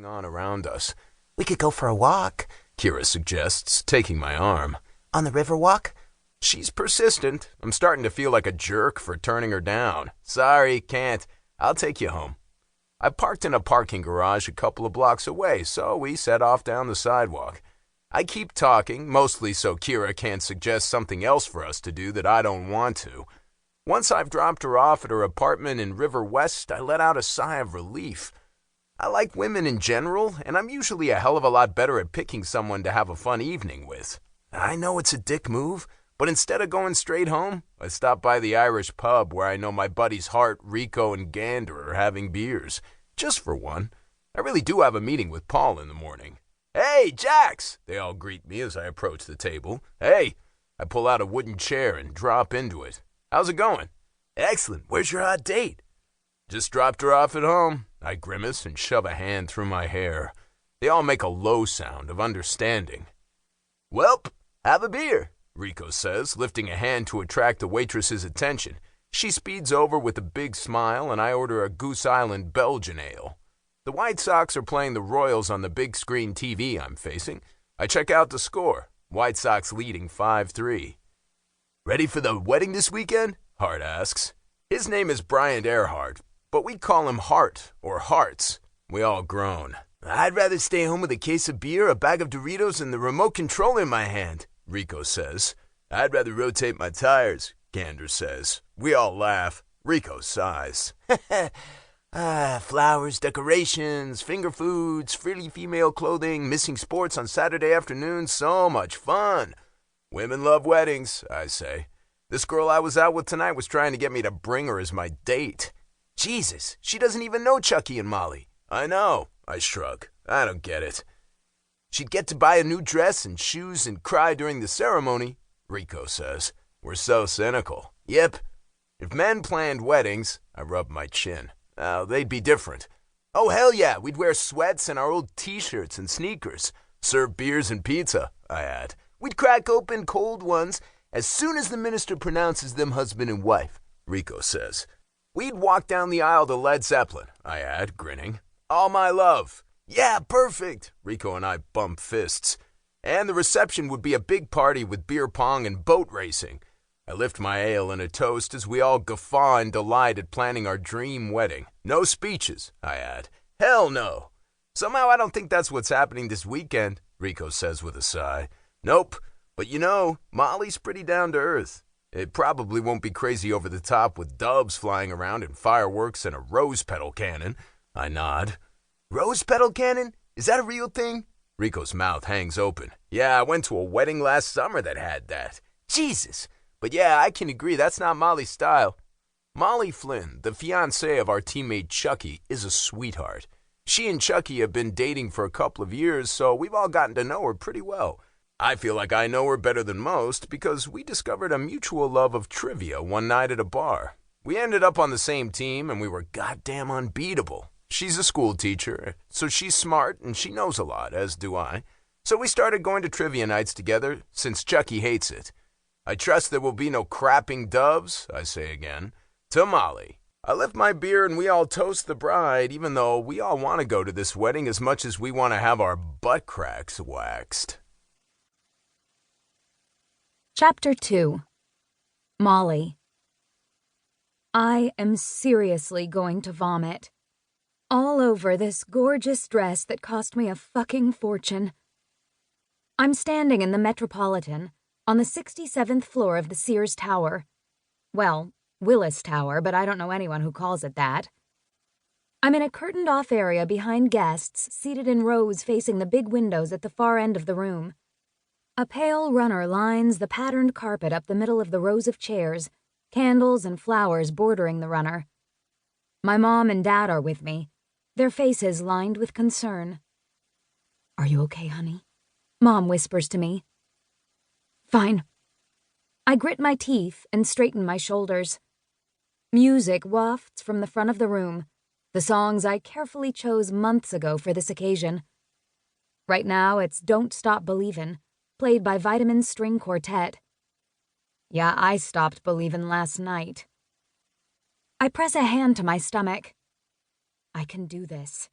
on around us. "We could go for a walk," Kira suggests, taking my arm. "On the river walk?" She's persistent. I'm starting to feel like a jerk for turning her down. "Sorry, can't. I'll take you home." I parked in a parking garage a couple of blocks away, so we set off down the sidewalk. I keep talking, mostly so Kira can't suggest something else for us to do that I don't want to. Once I've dropped her off at her apartment in River West, I let out a sigh of relief. I like women in general, and I'm usually a hell of a lot better at picking someone to have a fun evening with. I know it's a dick move, but instead of going straight home, I stopped by the Irish pub where I know my buddies Hart, Rico, and Gander are having beers. Just for one. I really do have a meeting with Paul in the morning. "Hey, Jax!" They all greet me as I approach the table. "Hey!" I pull out a wooden chair and drop into it. "How's it going?" "Excellent. Where's your hot date?" "Just dropped her off at home." I grimace and shove a hand through my hair. They all make a low sound of understanding. "Welp, have a beer," Rico says, lifting a hand to attract the waitress's attention. She speeds over with a big smile, and I order a Goose Island Belgian ale. The White Sox are playing the Royals on the big screen TV I'm facing. I check out the score. White Sox leading 5-3. "Ready for the wedding this weekend?" Hart asks. His name is Bryant Earhart, but we call him Hart or Hearts. We all groan. "I'd rather stay home with a case of beer, a bag of Doritos, and the remote control in my hand," Rico says. "I'd rather rotate my tires," Gander says. We all laugh. Rico sighs. Flowers, decorations, finger foods, frilly female clothing, missing sports on Saturday afternoons, so much fun. "Women love weddings," I say. "This girl I was out with tonight was trying to get me to bring her as my date." "Jesus, she doesn't even know Chucky and Molly." "I know," I shrug. "I don't get it." "She'd get to buy a new dress and shoes and cry during the ceremony," Rico says. We're so cynical. "Yep. If men planned weddings," I rub my chin, "they'd be different. Oh, hell yeah, we'd wear sweats and our old t-shirts and sneakers. Serve beers and pizza," I add. "We'd crack open cold ones as soon as the minister pronounces them husband and wife," Rico says. "We'd walk down the aisle to Led Zeppelin," I add, grinning. "All My Love." "Yeah, perfect." Rico and I bump fists. "And the reception would be a big party with beer pong and boat racing." I lift my ale in a toast as we all guffaw in delight at planning our dream wedding. "No speeches," I add. "Hell no." "Somehow I don't think that's what's happening this weekend," Rico says with a sigh. "Nope. But you know, Molly's pretty down to earth. It probably won't be crazy over the top with doves flying around and fireworks and a rose petal cannon." I nod. "Rose petal cannon? Is that a real thing?" Rico's mouth hangs open. "Yeah, I went to a wedding last summer that had that." "Jesus. But yeah, I can agree that's not Molly's style." Molly Flynn, the fiancée of our teammate Chucky, is a sweetheart. She and Chucky have been dating for a couple of years, so we've all gotten to know her pretty well. I feel like I know her better than most because we discovered a mutual love of trivia one night at a bar. We ended up on the same team and we were goddamn unbeatable. She's a school teacher, so she's smart and she knows a lot, as do I. So we started going to trivia nights together since Chucky hates it. "I trust there will be no crapping doves," I say again. "To Molly." I lift my beer and we all toast the bride, even though we all want to go to this wedding as much as we want to have our butt cracks waxed. Chapter 2. Molly. I am seriously going to vomit. All over this gorgeous dress that cost me a fucking fortune. I'm standing in the Metropolitan, on the 67th floor of the Sears Tower. Well, Willis Tower, but I don't know anyone who calls it that. I'm in a curtained-off area behind guests, seated in rows facing the big windows at the far end of the room. A pale runner lines the patterned carpet up the middle of the rows of chairs, candles and flowers bordering the runner. My mom and dad are with me, their faces lined with concern. "Are you okay, honey?" Mom whispers to me. "Fine." I grit my teeth and straighten my shoulders. Music wafts from the front of the room, the songs I carefully chose months ago for this occasion. Right now it's Don't Stop Believin', played by Vitamin String Quartet. Yeah, I stopped believin' last night. I press a hand to my stomach. I can do this.